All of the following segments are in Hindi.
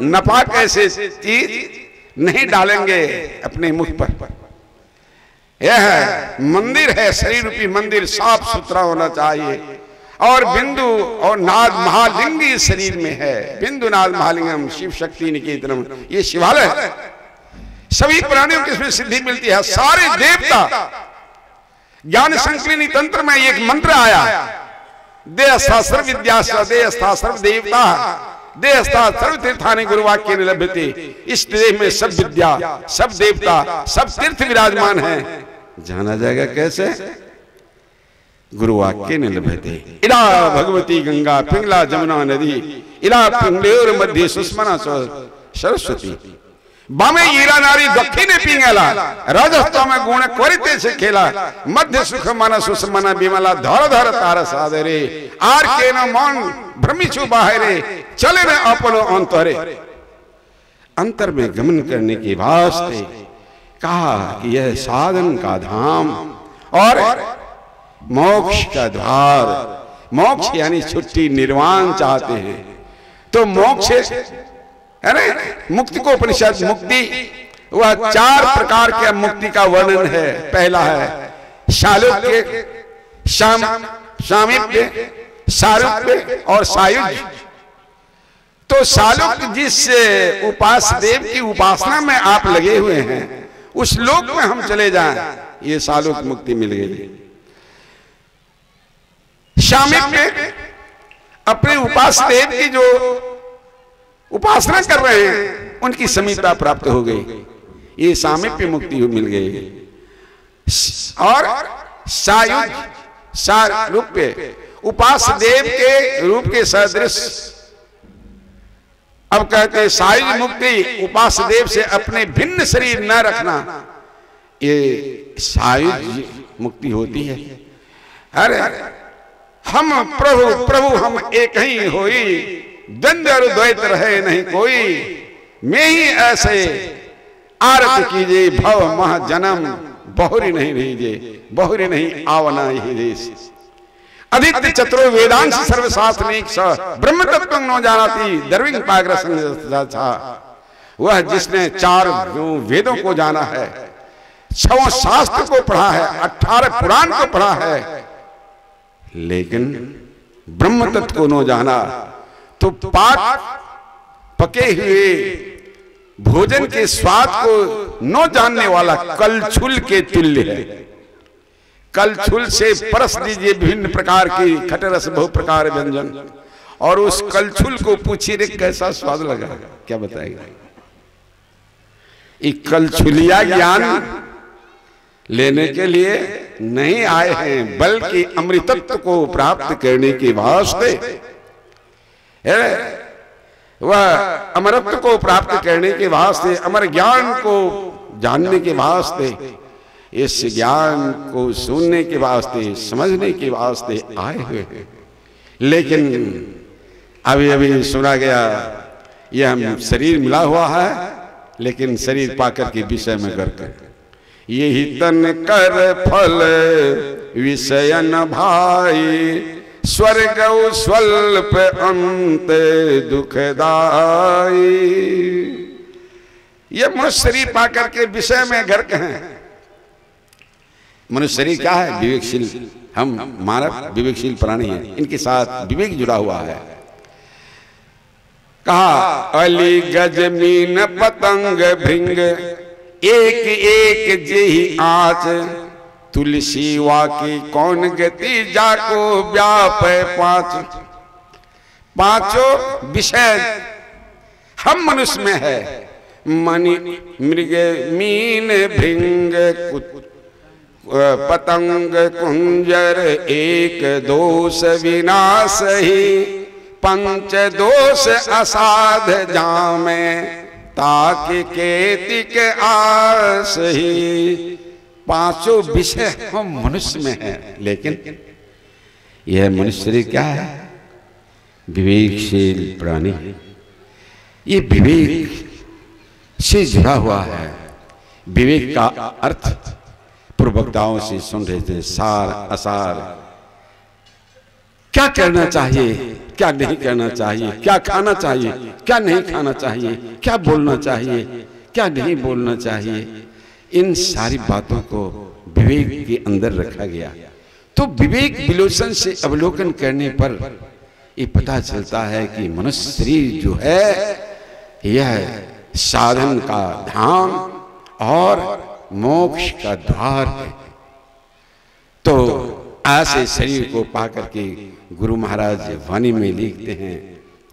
नापाक ऐसे चीज नहीं डालेंगे अपने मुख पर। यह मंदिर है, शरीर रूपी मंदिर साफ सुथरा होना चाहिए। और बिंदु और नाद महालिंगी शरीर में है। बिंदु नाद महालिंगम शिव शक्ति निकेतनम, ये शिवालय है। सभी प्राणियों की इसमें सिद्धि मिलती है। सारे देवता, ज्ञान संकलिनी तंत्र में एक मंत्र आया, देहस्था सर्व विद्या देहस्था सर्व देवता देहस्था सर्व तीर्थानि गुरुवाक्य लभ्यते। इस देह में सब विद्या, सब देवता, सब तीर्थ विराजमान है। जाना जाएगा कैसे? गुरुवाक्य लभ्यते। इला भगवती गंगा पिंगला जमुना नदी इला पिंगलेर मध्य सुष्मना सरस्वती। बामे ईरा नारी दक्षिणे पिंगला राजस्थ में गुण क्वरिते से खेला मध्य सुख मन सुषमना बिमला धर धर तार सादरे आर के न मन भ्रमिछु बाहरे चले न अपनो अंतरे। अंतर में गमन करने के वास्ते कहा कि यह साधन का धाम और मोक्ष का द्वार। मोक्ष यानी छुट्टी, निर्वाण चाहते हैं तो मोक्ष है ना। मुक्ति को उपनिषद मुक्ति वह 4 प्रकार के मुक्ति का वर्णन है। पहला है शालोक्य, सामीप्य, सारूप्य और सायुज्य। तो शालोक्य जिस उपास्य देव की उपासना में आप लगे हुए हैं उस लोक में हम चले जाएं, ये शालोक्य मुक्ति मिल गई। सामीप्य अपने उपास्य देव की जो उपासना कर रहे हैं उनकी समीपता प्राप्त हो गई, ये सामीप्य मुक्ति मिल गई। और सायुज्य सारूप्य उपास्य देव के रूप के सदृश। अब कहते हैं सायुज्य मुक्ति उपास्य देव से अपने भिन्न शरीर न रखना, ये सायुज्य मुक्ति होती है। अरे हम प्रभु प्रभु हम एक ही होई, द्वंद्व और द्वैत रहे नहीं कोई। मैं ही ऐसे आरत कीजिए भव मह जन्म बहुरी नहीं रहीजे बहुरी नहीं आवना ही देश। आदित्य चतुरो वेदांश सर्वशास्त्रनिक स ब्रह्म तत्व नो जानाति दर्विंग पाग्र संग। वह जिसने 4 वेदों को जाना है, 6 शास्त्र को पढ़ा है, 18 पुराण को पढ़ा है, लेकिन ब्रह्म तत्व को न जाना तो पाक पके हुए भोजन के स्वाद को न जानने वाला कलछुल के तुल्य है। कलछुल से परस दीजिए विभिन्न प्रकार की खटरस बहु प्रकार व्यंजन और उस कलछुल को पूछिए रे कैसा स्वाद लगा, क्या बताएगा? एक कलछुलिया ज्ञान लेने के लिए नहीं आए हैं बल्कि अमृतत्व को प्राप्त करने के वास्ते, वह अमरत्व को प्राप्त करने के वास्ते, अमर ज्ञान को जानने के वास्ते, इस ज्ञान को सुनने के वास्ते, समझने के वास्ते आए हुए हैं। लेकिन अभी अभी सुना गया यह हम शरीर मिला हुआ है, लेकिन शरीर पाकर के विषय में करके यही तन कर फल विषय न भाई स्वर्ग स्वल्प अंत दुखदाई। ये मनुष्य शरीर पाकर के विषय में गर्क हैं। मनुष्य शरीर क्या है? विवेकशील, हम मानव विवेकशील प्राणी हैं, इनके साथ विवेक जुड़ा हुआ है। कहा अली गज मीन पतंग भृंग एक एक जेहि आँच तुलसी वाकी कौन गति जाको व्याप 5। पांचों विषय हम मनुष्य में है। मणि मृग मीन भृंग पतंग कुंजर एक दोष विनाश ही पंच दोष असाध जामे ताकि केतिक आस ही। 5 विषय हम मनुष्य में है, लेकिन यह मनुष्य शरीर क्या है? विवेकशील प्राणी। ये विवेक से जुड़ा हुआ है। विवेक का अर्थ पूर्ववक्ताओं से सुन रहे थे, सार असार क्या करना चाहिए, क्या नहीं करना चाहिए, क्या खाना चाहिए, क्या नहीं खाना चाहिए, क्या बोलना चाहिए, क्या नहीं बोलना चाहिए, इन सारी बातों को विवेक के अंदर रखा गया। तो विवेक विलोचन से अवलोकन करने पर ये पता चलता है कि मनुष्य शरीर जो है यह साधन का धाम और मोक्ष का द्वार है। तो ऐसे शरीर को पाकर के गुरु महाराज वाणी में लिखते हैं,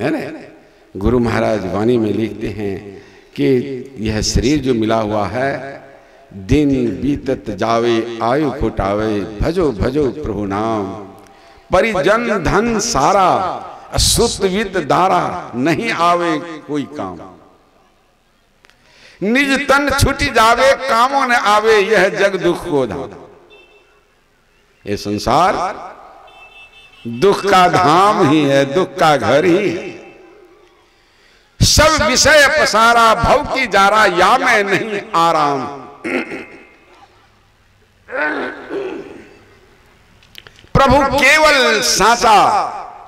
है ना, गुरु महाराज वाणी में लिखते हैं कि यह शरीर जो मिला हुआ है, दिन बीतत जावे आयु फुटावे, भजो भजो प्रभु नाम, परिजन धन सारा सुत वित दारा, नहीं आवे कोई काम, निज तन छुटी जावे कामों न आवे, यह जग दुख को धाम। ये संसार दुख का धाम ही है, दुख का घर ही है। सब विषय पसारा भव की जारा, या मैं नहीं आराम। प्रभु केवल साचा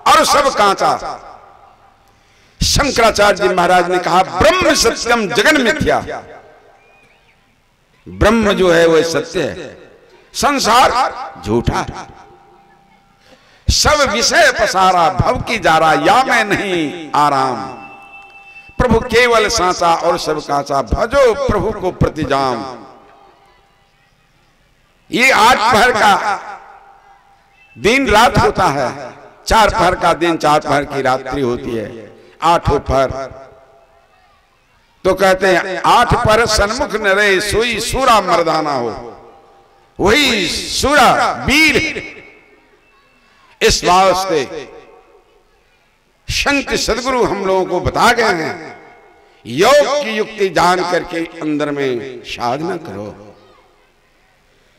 और सब कांचा। शंकराचार्य जी महाराज ने कहा ब्रह्म सत्यम जगन मिथ्या। ब्रह्म जो है वह सत्य है, संसार झूठा है। सब विषय पसारा भव की जारा, या मैं नहीं आराम। प्रभु केवल सांचा और सब कांचा, भजो प्रभु को प्रतिजाम। ये 8 पहर का दिन रात होता है, 4 पहर का दिन 4 पहर की रात्रि होती है, 8 पहर। तो कहते हैं 8 पहर सन्मुख न रहे, सोई सूरा मर्दाना हो। वही सूरा वीर। इस वास्ते संत सदगुरु हम लोगों को बता गए हैं, योग की युक्ति जान करके अंदर में साधना करो।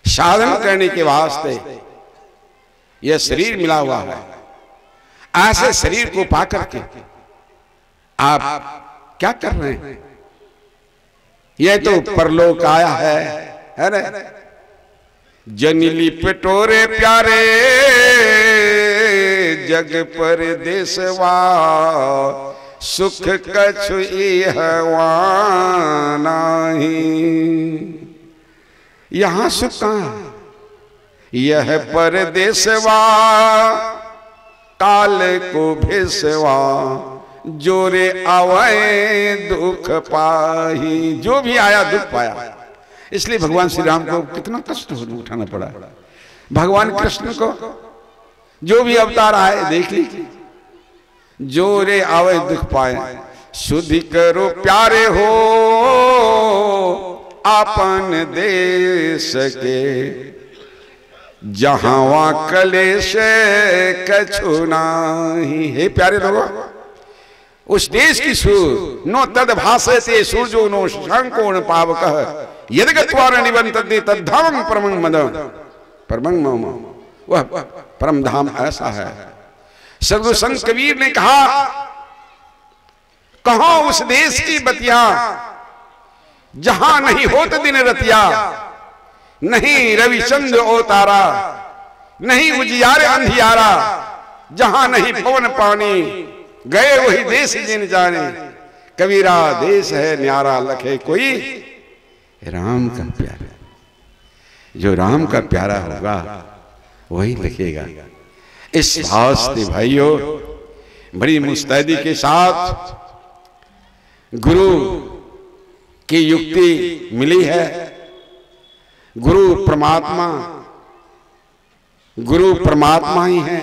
साधना करने के वास्ते यह शरीर मिला हुआ है, ऐसे शरीर को पाकर के आप क्या कर रहे हैं? यह तो परलोक आया है ना। जनिली पिटोरे प्यारे जग पर देशवा, सुख कछु इहवा नाही। यहां सुख कहां? यह परदेशवा काल को भेसवा, जोरे आवे दुख पाही। जो भी आया दुख पाया। इसलिए भगवान श्री राम को कितना कष्ट उठाना पड़ा। भगवान कृष्ण को जो भी अवतार आए देख लीजिए, जोरे आवे दुख पाए। शुद्धि करो प्यारे हो आपन देश के, जहां वहां कलेश कछु नाही। हे प्यारे लोगों, उस देश की सूर नो तद भाषते सूर्यो नो शंको न पावकः, यदि गत्वार निबंधते तद्धामं परमं मद परमं मम। वह परम धाम ऐसा है। सदगुरु संत कबीर ने कहा, कहो उस देश की बतिया, जहां नहीं होत दिन रतिया, नहीं रविचंद्र ओ तारा, नहीं उजियारे अंधियारा, जहां नहीं पवन पानी, गए वही देश जिन जाने। कबीरा देश है न्यारा, लखे कोई राम का प्यारा। जो राम का प्यारा होगा वही लिखेगा। इस वास्ते भाइयों, बड़ी मुस्तैदी के साथ गुरु की युक्ति मिली है। गुरु परमात्मा ही है।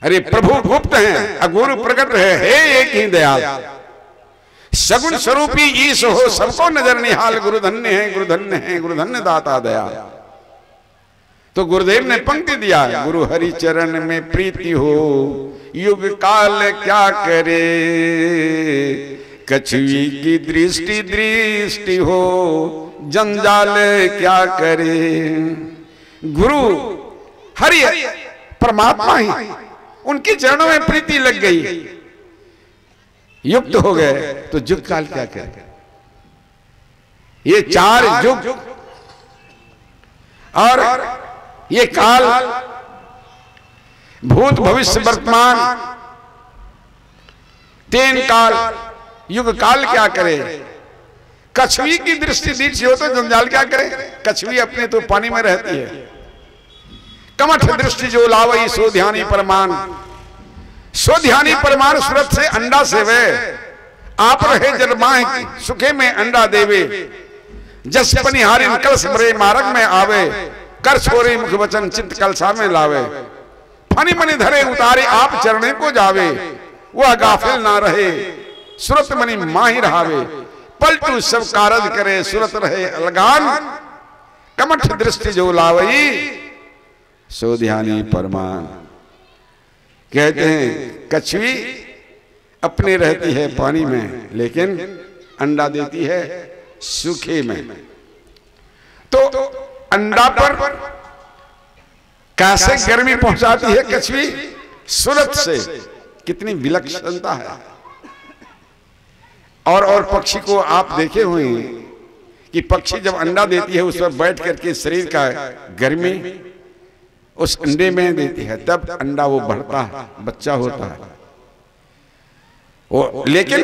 अरे प्रभु गुप्त हैं, अगुरु प्रकट है, हे एक ही दयाल। सगुण स्वरूपी ईश हो, सबको नजर निहाल। गुरु धन्य है, गुरु धन्य है, गुरु धन्य दाता दया। तो गुरुदेव ने पंक्ति दिया, गुरु हरि चरण में प्रीति हो, युग काल क्या करे, कछुई की दृष्टि हो, जंजाल क्या करे। गुरु हरि परमात्मा ही, उनके चरणों में प्रीति लग गई, युक्त हो गए, तो युग काल क्या करे। ये 4 युग और ये काल भूत भविष्य वर्तमान तीन काल, युग काल क्या करे। कछुई की दृष्टि दीक्षी हो तो जंजाल क्या करे। कछुई अपने तो पानी में रहती है। कमठ दृष्टि जो लावई सो ध्यानी परमान, सो ध्यानी परमान सूरत से अंडा सेवे, आप रहे जलमाह सुखे में अंडा देवे, जस पनिहारिन कलश मरे मार्ग में आवे, कर छोरे मुख वचन चित्त कलसा में लावे, फनी मनी धरे उतारे आप चरणे को जावे, वह गाफिल ना रहे सुरत मनी माही रहावे, पलटू सब कारज करे सुरत रहे अलगान, कमठ दृष्टि जो लावई सो ध्यानी परमान। कहते हैं कछुई अपने रहती है पानी में लेकिन अंडा देती है सूखे में। तो अंडा पर कैसे गर्मी पहुंचाती है कछुई, सूरत से, कितनी विलक्षणता है। और पक्षी को आप देखे हुए कि पक्षी जब अंडा देती है उस पर बैठ करके शरीर का गर्मी उस अंडे में देती है, तब अंडा वो बढ़ता है, बच्चा होता है वो। लेकिन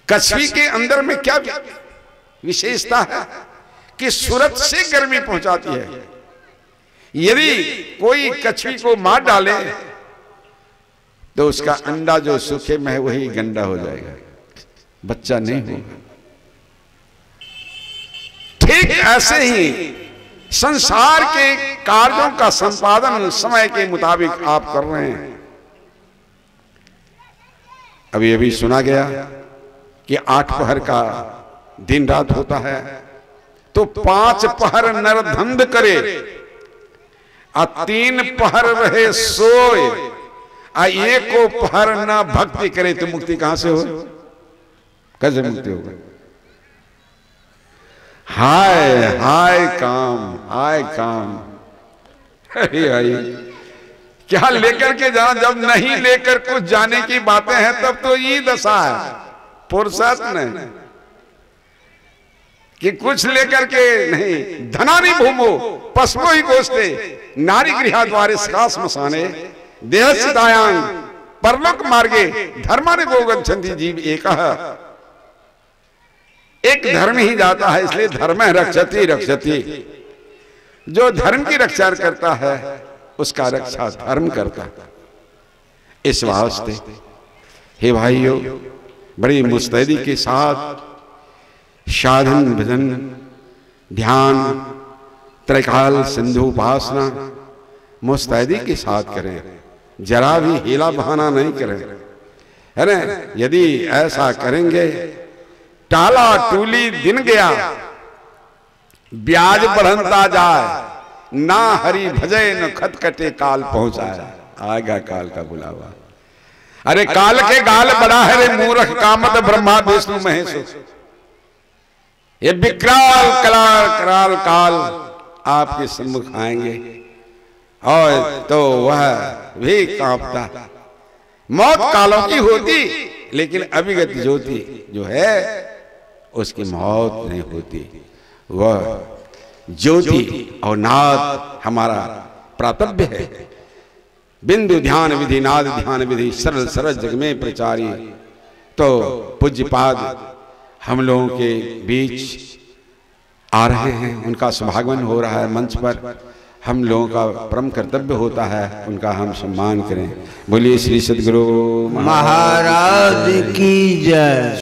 कछुई के अंदर में क्या विशेषता है कि सूरत से गर्मी पहुंचाती है। यदि कोई कछुई को मार डाले तो उसका अंडा जो सूखे में है वही गंदा हो जाएगा, बच्चा नहीं होगा। ठीक ऐसे ही संसार के कार्यों का संपादन समय के मुताबिक आप कर रहे हैं। अभी अभी सुना गया कि 8 पहर का दिन रात होता है, तो 5 पहर नरधंध करे और 3 पहर रहे सोए, एको पहर ना भक्ति करे तो मुक्ति कहां से हो, कैसे मुक्ति होगा। हाय हाय काम, हाय काम, क्या लेकर के जाना, जब नहीं लेकर कुछ जाने की बातें हैं तब तो ये दशा है फुर्सत नहीं कि कुछ लेकर के नहीं। धनानी भूमो पशुओं ही गोष्ठे, नारी गृह द्वारे सकाश मसाने, देह सिदायांग परलोक मार्गे धर्माने गोगच्छन्ति जीव एक धर्म ही जाता है, इसलिए धर्म रक्षति रक्षति। जो धर्म की रक्षा करता है उसका रक्षा धर्म करता है। इस वास्ते हे भाइयों, बड़ी मुस्तैदी के साथ साधन भजन ध्यान त्रैकाल सिंधु उपासना मुस्तैदी के साथ करें, जरा भी हीला बहाना नहीं करें, है ना। यदि ऐसा करेंगे टाला टूली दिन गया, ब्याज बढ़ता जाए, ना हरि भजय न खत कटे काल पहुंचाए। आएगा काल का बुलावा। अरे काल के गाल बड़ा है रे मूर्ख, कामत ब्रह्मा विष्णु महेश। ये विकराल कराल काल आपके सम्मुख आएंगे और तो वह भी कांपता। मौत कालों की होती लेकिन अभिगत ज्योति जो है उसकी मौत नहीं होती। वह ज्योति और नाद हमारा प्रातव्य है। बिंदु ध्यान विधि नाद ध्यान विधि सरल सरल जग में प्रचारी। तो पूज्यपाद हम लोगों के बीच आ रहे हैं, उनका सुभागमन हो रहा है मंच पर। हम लोगों का परम कर्तव्य होता है उनका हम सम्मान करें। बोलिए श्री सद्गुरु महाराज की जय।